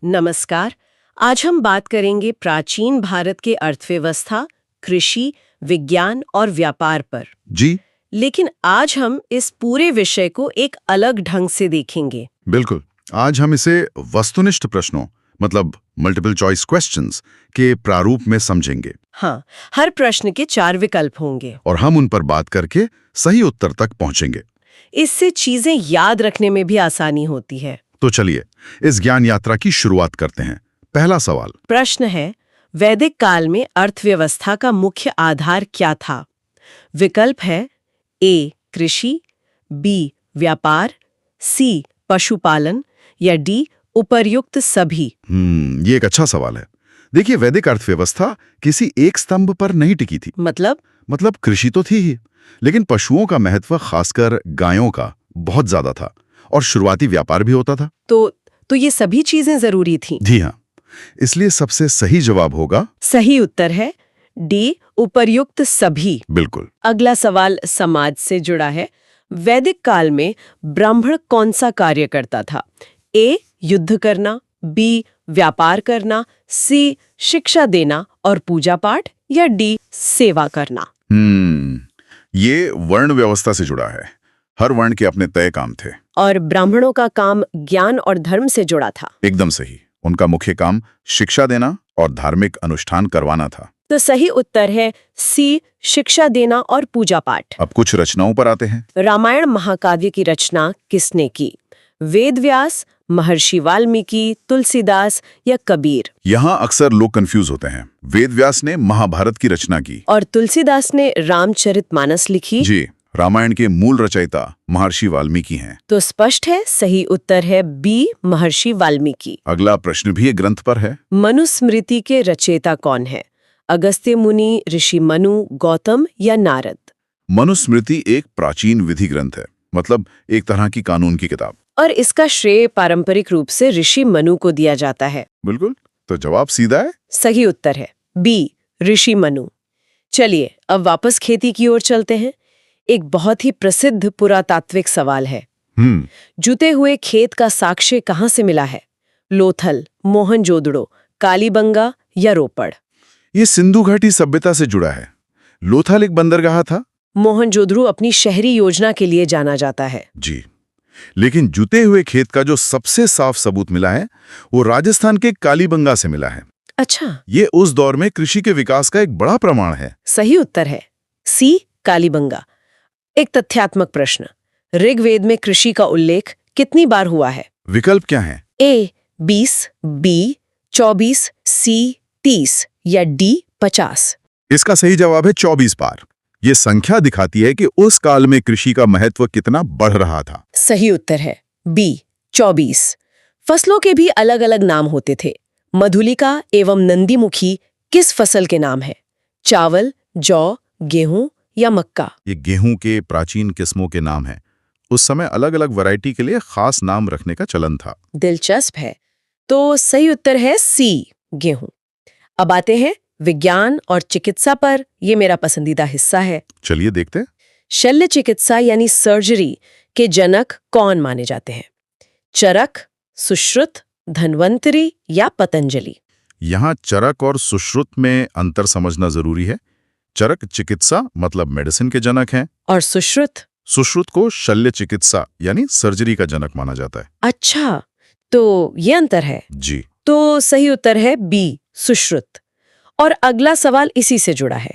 नमस्कार। आज हम बात करेंगे प्राचीन भारत के अर्थव्यवस्था, कृषि, विज्ञान और व्यापार पर। जी लेकिन आज हम इस पूरे विषय को एक अलग ढंग से देखेंगे। बिल्कुल। आज हम इसे वस्तुनिष्ठ प्रश्नों मतलब मल्टीपल चॉइस क्वेश्चंस के प्रारूप में समझेंगे। हाँ, हर प्रश्न के 4 विकल्प होंगे और हम उन पर बात करके सही उत्तर तक पहुंचेंगे। इससे चीजें याद रखने में भी आसानी होती है। तो चलिए इस ज्ञान यात्रा की शुरुआत करते हैं। पहला सवाल। प्रश्न है, वैदिक काल में अर्थव्यवस्था का मुख्य आधार क्या था? विकल्प है ए कृषि, बी व्यापार, सी पशुपालन या डी उपर्युक्त सभी। ये एक अच्छा सवाल है। देखिए, वैदिक अर्थव्यवस्था किसी एक स्तंभ पर नहीं टिकी थी। मतलब कृषि तो थी ही, लेकिन पशुओं का महत्व, खासकर गायों का, बहुत ज्यादा था और शुरुआती व्यापार भी होता था। तो ये सभी चीजें जरूरी थी। जी हाँ, इसलिए सबसे सही जवाब होगा सही उत्तर है डी उपर्युक्त सभी। बिल्कुल। अगला सवाल समाज से जुड़ा है। वैदिक काल में ब्राह्मण कौन सा कार्य करता था? ए युद्ध करना, बी व्यापार करना, सी शिक्षा देना और पूजा पाठ या डी सेवा करना। ये वर्ण व्यवस्था से जुड़ा है। हर वर्ण के अपने तय काम थे। और ब्राह्मणों का काम ज्ञान और धर्म से जुड़ा था। एकदम सही। उनका मुख्य काम शिक्षा देना और धार्मिक अनुष्ठान करवाना था। तो सही उत्तर है सी शिक्षा देना और पूजा पाठ। अब कुछ रचनाओं पर आते हैं। रामायण महाकाव्य की रचना किसने की? वेद व्यास, महर्षि वाल्मीकि, तुलसीदास या कबीर? यहाँ अक्सर लोग कंफ्यूज होते हैं। वेद व्यास ने महाभारत की रचना की और तुलसीदास ने रामचरितमानस लिखी। जी। रामायण के मूल रचयिता महर्षि वाल्मीकि हैं। तो स्पष्ट है, सही उत्तर है बी महर्षि वाल्मीकि। अगला प्रश्न भी एक ग्रंथ पर है। मनुस्मृति के रचयिता कौन है? अगस्त्य मुनि, ऋषि मनु, गौतम या नारद? मनुस्मृति एक प्राचीन विधि ग्रंथ है, मतलब एक तरह की कानून की किताब। और इसका श्रेय पारंपरिक रूप से ऋषि मनु को दिया जाता है। बिल्कुल। तो जवाब सीधा है। सही उत्तर है बी ऋषि मनु। चलिए अब वापस खेती की ओर चलते हैं। एक बहुत ही प्रसिद्ध पुरातात्विक सवाल है। जुते हुए खेत का साक्ष्य कहाँ से मिला है? लोथल, मोहनजोदड़ो, कालीबंगा या रोपड़? ये सिंधु घाटी सभ्यता से जुड़ा है। लोथल एक बंदरगाह था। मोहनजोदड़ो अपनी शहरी योजना के लिए जाना जाता है। जी, लेकिन जुते हुए खेत का जो सबसे साफ सबूत मिला है वो राजस्थान के कालीबंगा से मिला है। अच्छा, ये उस दौर में कृषि के विकास का एक बड़ा प्रमाण है। सही उत्तर है सी कालीबंगा। एक तथ्यात्मक प्रश्न, ऋग्वेद में कृषि का उल्लेख कितनी बार हुआ है? विकल्प क्या है? ए 20, बी 24, सी 30 या डी 50? इसका सही जवाब है 24 बार। ये संख्या दिखाती है कि उस काल में कृषि का महत्व कितना बढ़ रहा था। सही उत्तर है बी 24। फसलों के भी अलग अलग नाम होते थे। मधुलिका एवं नंदीमुखी किस फसल के नाम है? चावल, जौ, गेहूं या मक्का? ये गेहूं के प्राचीन किस्मों के नाम हैं। उस समय अलग अलग वैरायटी के लिए खास नाम रखने का चलन था। दिलचस्प है। तो सही उत्तर है सी गेहूं। अब आते हैं विज्ञान और चिकित्सा पर। ये मेरा पसंदीदा हिस्सा है। चलिए देखते हैं। शल्य चिकित्सा यानी सर्जरी के जनक कौन माने जाते हैं? चरक, सुश्रुत, धन्वंतरी या पतंजलि? यहाँ चरक और सुश्रुत में अंतर समझना जरूरी है। चरक चिकित्सा मतलब मेडिसिन के जनक हैं और सुश्रुत को शल्य चिकित्सा यानी सर्जरी का जनक माना जाता है। अच्छा, तो ये अंतर है। जी, तो सही उत्तर है बी सुश्रुत। और अगला सवाल इसी से जुड़ा है।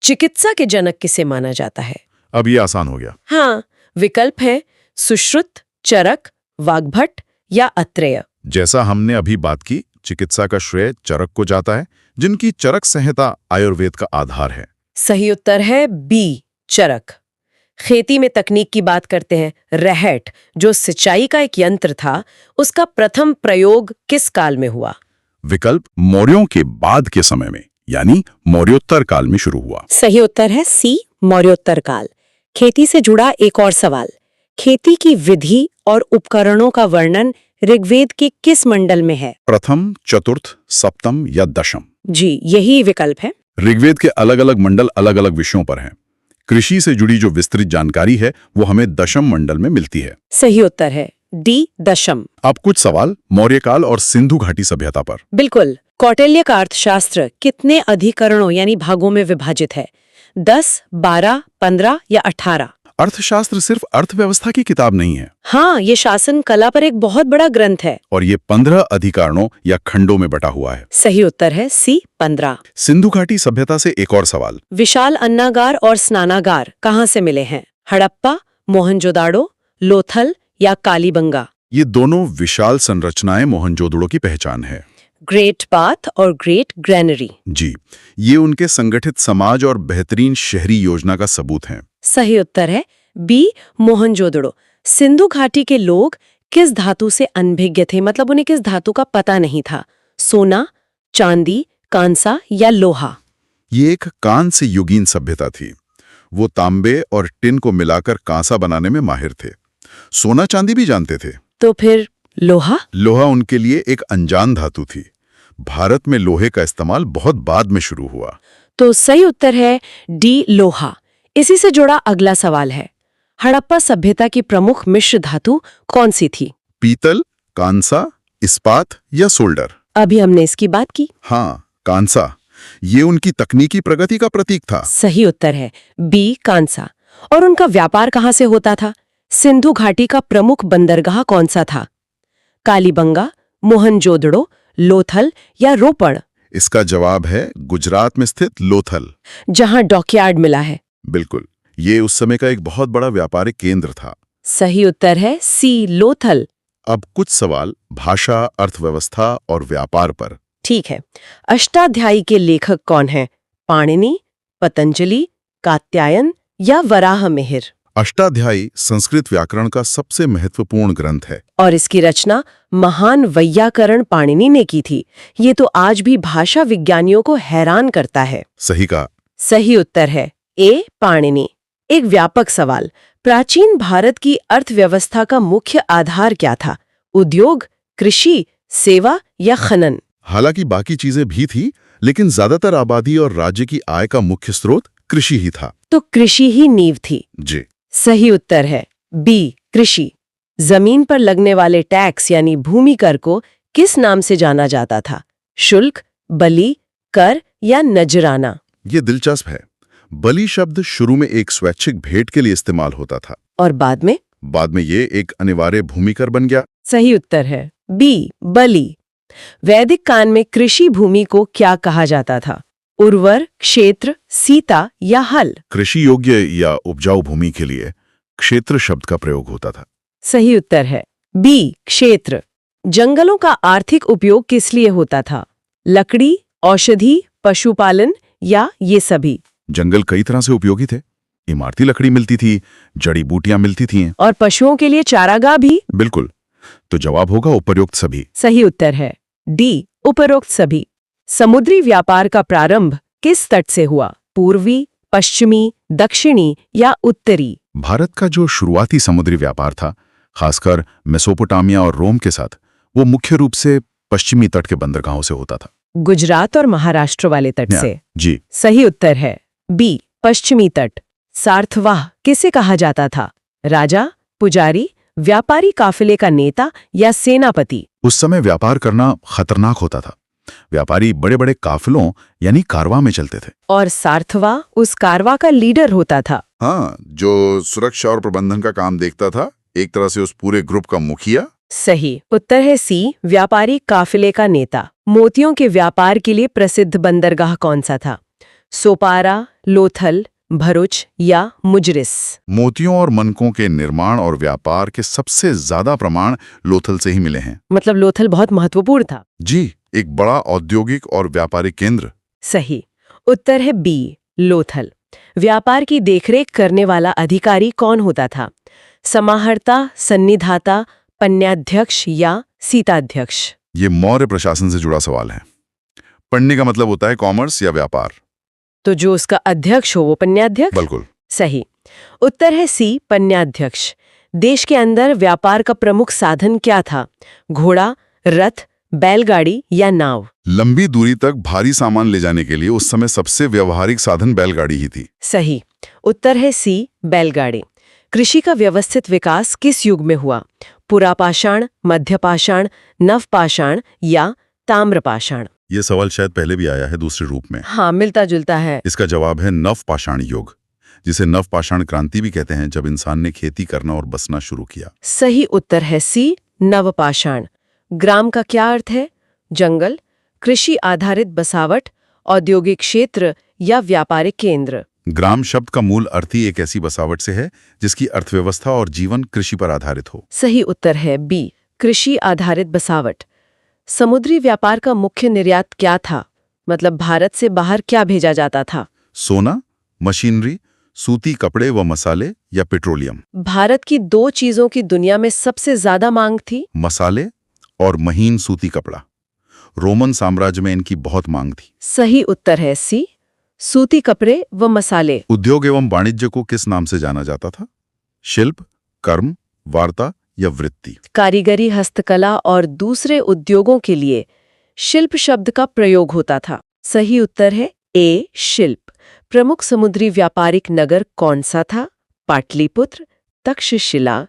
चिकित्सा के जनक किसे माना जाता है? अब ये आसान हो गया। हाँ, विकल्प है सुश्रुत, चरक, वाग्भट या अत्रेय। जैसा हमने अभी बात की, चिकित्सा का श्रेय चरक को जाता है, जिनकी चरक संहिता आयुर्वेद का आधार है। सही उत्तर है बी चरक। खेती में तकनीक की बात करते हैं। रहट, जो सिंचाई का एक यंत्र था, उसका प्रथम प्रयोग किस काल में हुआ? विकल्प मौर्यों के बाद के समय में, यानी मौर्योत्तर काल में शुरू हुआ। सही उत्तर है सी मौर्योत्तर काल। खेती से जुड़ा एक और सवाल, खेती की विधि और उपकरणों का वर्णन ऋग्वेद के किस मंडल में है? प्रथम, चतुर्थ, सप्तम या दशम? जी, यही विकल्प है। ऋग्वेद के अलग अलग मंडल अलग अलग विषयों पर हैं। कृषि से जुड़ी जो विस्तृत जानकारी है वो हमें दशम मंडल में मिलती है। सही उत्तर है डी दशम। अब कुछ सवाल मौर्यकाल और सिंधु घाटी सभ्यता पर। बिल्कुल। कौटिल्य का अर्थशास्त्र कितने अधिकरणों यानी भागों में विभाजित है? 10, 12, 15 या 18? अर्थशास्त्र सिर्फ अर्थव्यवस्था की किताब नहीं है। हाँ, ये शासन कला पर एक बहुत बड़ा ग्रंथ है। और ये 15 अधिकारणों या खंडों में बटा हुआ है। सही उत्तर है सी 15। सिंधु घाटी सभ्यता से एक और सवाल। विशाल अन्नागार और स्नानागार कहाँ से मिले हैं? हड़प्पा, मोहनजोदाड़ो, लोथल या कालीबंगा? ये दोनों विशाल संरचनाएं मोहनजोदड़ो की पहचान है। ग्रेट बाथ और ग्रेट ग्रैनरी। जी, ये उनके संगठित समाज और बेहतरीन शहरी योजना का सबूत है। सही उत्तर है बी मोहनजोदड़ो। सिंधु घाटी के लोग किस धातु से अनभिज्ञ थे, मतलब उन्हें किस धातु का पता नहीं था? सोना, चांदी, कांसा या लोहा? ये एक कांस्य युगीन सभ्यता थी। वो तांबे और टिन को मिलाकर कांसा बनाने में माहिर थे। सोना चांदी भी जानते थे। तो फिर लोहा? लोहा उनके लिए एक अनजान धातु थी। भारत में लोहे का इस्तेमाल बहुत बाद में शुरू हुआ। तो सही उत्तर है डी लोहा। इसी से जुड़ा अगला सवाल है, हड़प्पा सभ्यता की प्रमुख मिश्र धातु कौन सी थी? पीतल, कांसा, इस्पात या सोल्डर? अभी हमने इसकी बात की। हाँ, कांसा। ये उनकी तकनीकी प्रगति का प्रतीक था। सही उत्तर है बी कांसा। और उनका व्यापार कहाँ से होता था? सिंधु घाटी का प्रमुख बंदरगाह कौन सा था? कालीबंगा, मोहनजोदड़ो, लोथल या रोपड़? इसका जवाब है गुजरात में स्थित लोथल, जहां डॉकयार्ड मिला है। बिल्कुल। ये उस समय का एक बहुत बड़ा व्यापारिक केंद्र था। सही उत्तर है सी लोथल। अब कुछ सवाल भाषा, अर्थव्यवस्था और व्यापार पर। ठीक है। अष्टाध्यायी के लेखक कौन हैं? पाणिनि, पतंजलि, कात्यायन या वराह मिहिर? अष्टाध्यायी संस्कृत व्याकरण का सबसे महत्वपूर्ण ग्रंथ है। और इसकी रचना महान वैयाकरण पाणिनि ने की थी। ये तो आज भी भाषा विज्ञानियों को हैरान करता है। सही कहा। सही उत्तर है ए पाणिनि। एक व्यापक सवाल, प्राचीन भारत की अर्थव्यवस्था का मुख्य आधार क्या था? उद्योग, कृषि, सेवा या खनन? हालांकि बाकी चीजें भी थी, लेकिन ज्यादातर आबादी और राज्य की आय का मुख्य स्रोत कृषि ही था। तो कृषि ही नींव थी। जी, सही उत्तर है बी कृषि। जमीन पर लगने वाले टैक्स यानी भूमि कर को किस नाम से जाना जाता था? शुल्क, बलि, कर या नजराना? ये दिलचस्प है। बलि शब्द शुरू में एक स्वैच्छिक भेंट के लिए इस्तेमाल होता था। और बाद में ये एक अनिवार्य भूमि कर बन गया। सही उत्तर है बी बलि। वैदिक काल में कृषि भूमि को क्या कहा जाता था? उर्वर, क्षेत्र, सीता या हल? कृषि योग्य या उपजाऊ भूमि के लिए क्षेत्र शब्द का प्रयोग होता था। सही उत्तर है बी क्षेत्र। जंगलों का आर्थिक उपयोग किस लिए होता था? लकड़ी, औषधि, पशुपालन या ये सभी? जंगल कई तरह से उपयोगी थे। इमारती लकड़ी मिलती थी, जड़ी बूटियां मिलती थीं। और पशुओं के लिए चारागाह भी? बिल्कुल। तो जवाब होगा उपरोक्त सभी। सही उत्तर है डी उपरोक्त सभी। समुद्री व्यापार का प्रारंभ किस तट से हुआ? पूर्वी, पश्चिमी, दक्षिणी या उत्तरी? भारत का जो शुरुआती समुद्री व्यापार था, खासकर मेसोपोटामिया और रोम के साथ, वो मुख्य रूप से पश्चिमी तट के बंदरगाहों से होता था। गुजरात और महाराष्ट्र वाले तट से? जी। सही उत्तर है बी पश्चिमी तट। सार्थवाह किसे कहा जाता था? राजा, पुजारी, व्यापारी काफिले का नेता या सेनापति? उस समय व्यापार करना खतरनाक होता था। व्यापारी बड़े बड़े काफिलों यानी कारवां में चलते थे। और सार्थवाह उस कारवां का लीडर होता था। हाँ, जो सुरक्षा और प्रबंधन का काम देखता था, एक तरह से उस पूरे ग्रुप का मुखिया। सही उत्तर है सी व्यापारी काफिले का नेता। मोतियों के व्यापार के लिए प्रसिद्ध बंदरगाह कौन सा था? सोपारा, लोथल, भरूच या मुजरिस? मोतियों और मनकों के निर्माण और व्यापार के सबसे ज्यादा प्रमाण लोथल से ही मिले हैं। मतलब लोथल बहुत महत्वपूर्ण था। जी, एक बड़ा औद्योगिक और व्यापारिक केंद्र। सही उत्तर है बी लोथल। व्यापार की देखरेख करने वाला अधिकारी कौन होता था? समाहर्ता, सन्निधाता, पन्याध्यक्ष या सीताध्यक्ष? ये मौर्य प्रशासन से जुड़ा सवाल है। पढ़ने का मतलब होता है कॉमर्स या व्यापार। तो जो उसका अध्यक्ष हो वो पन्याध्यक्ष? बिल्कुल सही उत्तर है सी पन्याध्यक्ष। देश के अंदर व्यापार का प्रमुख साधन क्या था? घोड़ा, रथ, बैलगाड़ी या नाव? लंबी दूरी तक भारी सामान ले जाने के लिए उस समय सबसे व्यवहारिक साधन बैलगाड़ी ही थी। सही उत्तर है सी बैलगाड़ी। कृषि का व्यवस्थित विकास किस युग में हुआ? पुरापाषाण, मध्यपाषाण, नवपाषाण या ताम्रपाषाण? ये सवाल शायद पहले भी आया है दूसरे रूप में। हाँ, मिलता जुलता है। इसका जवाब है नवपाषाण युग, जिसे नवपाषाण क्रांति भी कहते हैं, जब इंसान ने खेती करना और बसना शुरू किया। सही उत्तर है सी, नवपाषाण। ग्राम का क्या अर्थ है? जंगल, कृषि आधारित बसावट, औद्योगिक क्षेत्र या व्यापारिक केंद्र। ग्राम शब्द का मूल अर्थ ही एक ऐसी बसावट से है जिसकी अर्थव्यवस्था और जीवन कृषि पर आधारित हो। सही उत्तर है बी, कृषि आधारित बसावट। समुद्री व्यापार का मुख्य निर्यात क्या था? मतलब भारत से बाहर क्या भेजा जाता था? सोना, मशीनरी, सूती कपड़े व मसाले या पेट्रोलियम। भारत की दो चीजों की दुनिया में सबसे ज्यादा मांग थी? मसाले और महीन सूती कपड़ा। रोमन साम्राज्य में इनकी बहुत मांग थी। सही उत्तर है सी, सूती कपड़े व मसाले। उद्योग एवं वाणिज्य को किस नाम से जाना जाता था? शिल्प, कर्म, वार्ता या वृत्ति? कारीगरी, हस्तकला और दूसरे उद्योगों के लिए शिल्प शब्द का प्रयोग होता था। सही उत्तर है ए, शिल्प। प्रमुख समुद्री व्यापारिक नगर कौन सा था? पाटलिपुत्र, तक्षशिला,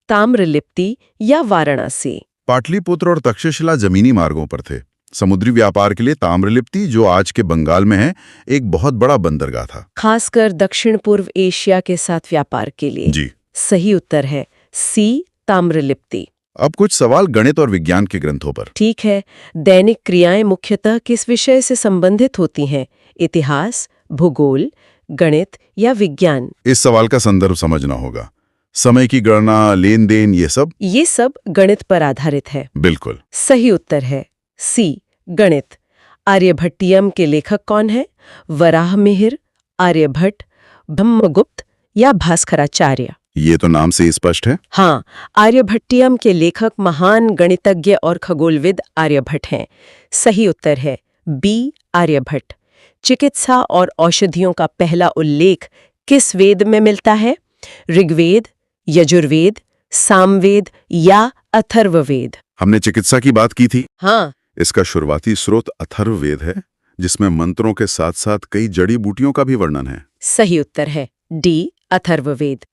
ताम्रलिप्ति या वाराणसी? पाटलिपुत्र और तक्षशिला जमीनी मार्गों पर थे। समुद्री व्यापार के लिए ताम्रलिप्ति, जो आज के बंगाल में है, एक बहुत बड़ा बंदरगाह था, खासकर दक्षिण पूर्व एशिया के साथ व्यापार के लिए। जी। सही उत्तर है सी, ताम्रलिप्ति। अब कुछ सवाल गणित और विज्ञान के ग्रंथों पर। ठीक है। दैनिक क्रियाएं मुख्यतः किस विषय से संबंधित होती हैं? इतिहास, भूगोल, गणित या विज्ञान? इस सवाल का संदर्भ समझना होगा। समय की गणना, लेन देन, ये सब गणित पर आधारित है। बिल्कुल। सही उत्तर है सी, गणित। आर्यभट्टियम के लेखक कौन है? वराहमिहिर, आर्यभट्ट, ब्रह्मगुप्त या भास्कराचार्य? ये तो नाम से स्पष्ट है। हाँ, आर्यभट्टियम के लेखक महान गणितज्ञ और खगोलविद आर्यभट्ट हैं। सही उत्तर है बी, आर्यभट्ट। चिकित्सा और औषधियों का पहला उल्लेख किस वेद में मिलता है? ऋग्वेद, यजुर्वेद, सामवेद या अथर्ववेद? हमने चिकित्सा की बात की थी। हाँ। इसका शुरुआती स्रोत अथर्ववेद है, जिसमें मंत्रों के साथ साथ कई जड़ी बूटियों का भी वर्णन है। सही उत्तर है डी, अथर्ववेद।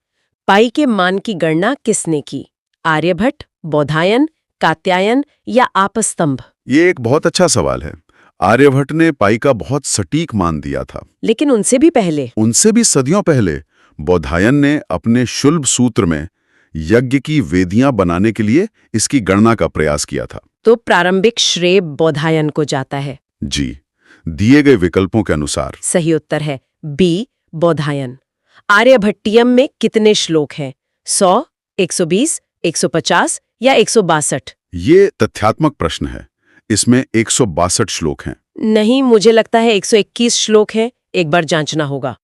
पाई के मान की गणना किसने की? आर्यभट्ट, बौधायन, कात्यायन या आपस्तंभ? ये एक बहुत अच्छा सवाल है। आर्यभट्ट ने पाई का बहुत सटीक मान दिया था, लेकिन उनसे भी सदियों पहले बौधायन ने अपने शुल्ब सूत्र में यज्ञ की वेदियां बनाने के लिए इसकी गणना का प्रयास किया था। तो प्रारंभिक श्रेय बौधायन को जाता है। जी, दिए गए विकल्पों के अनुसार। सही उत्तर है बी, बौधायन। आर्यभट्टियम में कितने श्लोक हैं? 100, 120, 150 या 162? ये तथ्यात्मक प्रश्न है। इसमें 162 श्लोक हैं। नहीं, मुझे लगता है 121 श्लोक हैं। एक बार जांचना होगा।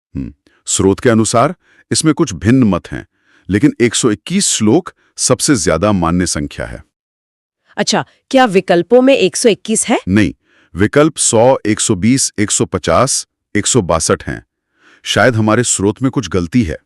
स्रोत के अनुसार इसमें कुछ भिन्न मत हैं, लेकिन 121 श्लोक सबसे ज्यादा मान्य संख्या है। अच्छा, क्या विकल्पों में 121 है? नहीं, विकल्प 100, 120, 150, 162 हैं। शायद हमारे स्रोत में कुछ गलती है।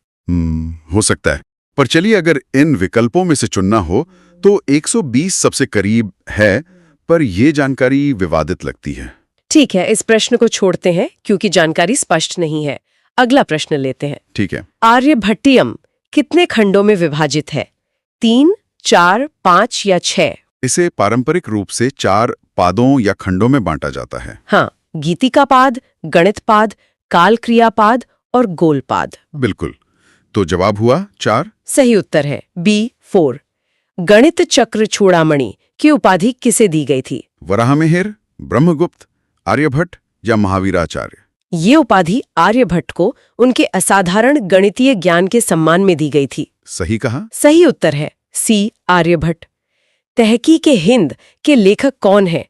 हो सकता है। पर चलिए, अगर इन विकल्पों में से चुनना हो तो 120 सबसे करीब है, पर यह जानकारी विवादित लगती है। ठीक है, इस प्रश्न को छोड़ते हैं क्योंकि जानकारी स्पष्ट नहीं है। अगला प्रश्न लेते हैं। ठीक है। आर्यभट्टियम कितने खंडों में विभाजित है? 3, 4, 5 या 6? इसे पारंपरिक रूप से 4 पादों या खंडों में बांटा जाता है। हाँ, गीतिकापाद, गणितपाद, कालक्रियापाद और गोलपाद। बिल्कुल। तो जवाब हुआ 4। सही उत्तर है बी, 4। गणित चक्र चूड़ामणि की उपाधि किसे दी गई थी? वराहमिहिर, ब्रह्मगुप्त, आर्यभट्ट या महावीराचार्य? ये उपाधि आर्यभट्ट को उनके असाधारण गणितीय ज्ञान के सम्मान में दी गई थी। सही कहा। सही उत्तर है सी, आर्यभट्ट। तहकीक हिंद के लेखक कौन है?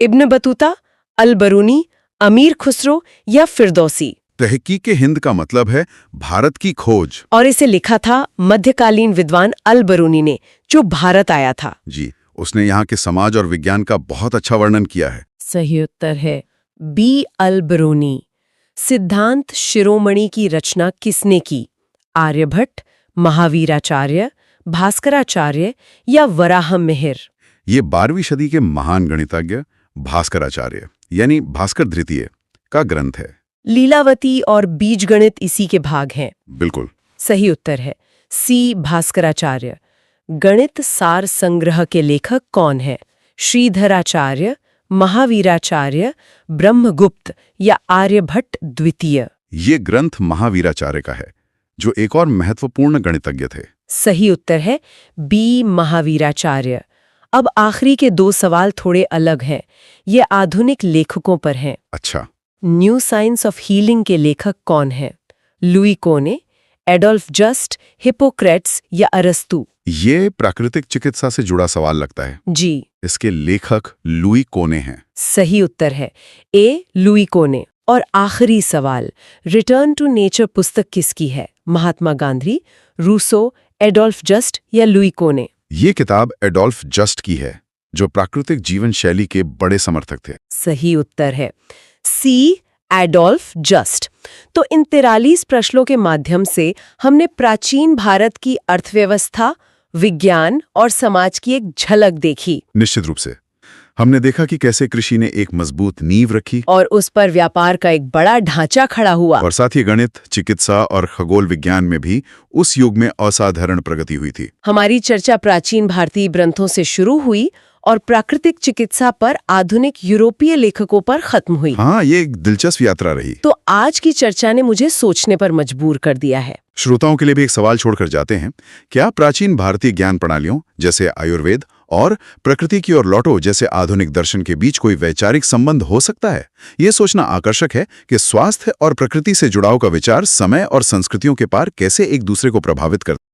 इब्न बतूता, अल बरूनी, अमीर खुसरो या फिरदौसी? तहकीक हिंद का मतलब है भारत की खोज, और इसे लिखा था मध्यकालीन विद्वान अल बरूनी ने, जो भारत आया था। जी, उसने यहाँ के समाज और विज्ञान का बहुत अच्छा वर्णन किया है। सही उत्तर है बी, अल बरूनी। सिद्धांत शिरोमणि की रचना किसने की? आर्यभट्ट, महावीराचार्य, भास्कराचार्य या वराहमिहिर? ये 12वीं सदी के महान गणितज्ञ भास्कराचार्य यानी भास्कर द्वितीय का ग्रंथ है। लीलावती और बीजगणित इसी के भाग हैं। बिल्कुल। सही उत्तर है सी, भास्कराचार्य। गणित सार संग्रह के लेखक कौन है? श्रीधराचार्य, महावीराचार्य, ब्रह्मगुप्त या आर्यभट्ट द्वितीय? ये ग्रंथ महावीराचार्य का है, जो एक और महत्वपूर्ण गणितज्ञ थे। सही उत्तर है बी, महावीराचार्य। अब आखिरी के 2 सवाल थोड़े अलग हैं। ये आधुनिक लेखकों पर हैं। अच्छा। न्यू साइंस ऑफ हीलिंग के लेखक कौन है? लुई कोने, एडोल्फ जस्ट, हिपोक्रेट्स या अरस्तु? ये प्राकृतिक चिकित्सा से जुड़ा सवाल लगता है। जी, इसके लेखक लुई कोने हैं। सही उत्तर है ए, लुई कोने। और आखिरी सवाल, रिटर्न टू नेचर पुस्तक किसकी है? Mahatma Gandhi, Rousseau, Adolf just या लुई कोने? ये किताब एडोल्फ जस्ट की है, जो प्राकृतिक जीवन शैली के बड़े समर्थक थे। सही उत्तर है सी, एडोल्फ जस्ट। तो इन 43 प्रश्नों के माध्यम से हमने प्राचीन भारत की अर्थव्यवस्था, विज्ञान और समाज की एक झलक देखी। निश्चित रूप से हमने देखा कि कैसे कृषि ने एक मजबूत नींव रखी और उस पर व्यापार का एक बड़ा ढांचा खड़ा हुआ। और साथ ही गणित, चिकित्सा और खगोल विज्ञान में भी उस युग में असाधारण प्रगति हुई थी। हमारी चर्चा प्राचीन भारतीय ग्रंथों से शुरू हुई और प्राकृतिक चिकित्सा पर आधुनिक यूरोपीय लेखकों पर खत्म हुई। हाँ, ये एक दिलचस्प यात्रा रही। तो आज की चर्चा ने मुझे सोचने पर मजबूर कर दिया है। श्रोताओं के लिए भी एक सवाल छोड़कर जाते हैं। क्या प्राचीन भारतीय ज्ञान प्रणालियों जैसे आयुर्वेद और प्रकृति की ओर लौटो जैसे आधुनिक दर्शन के बीच कोई वैचारिक संबंध हो सकता है? ये सोचना आकर्षक है कि स्वास्थ्य और प्रकृति से जुड़ाव का विचार समय और संस्कृतियों के पार कैसे एक दूसरे को प्रभावित करता है।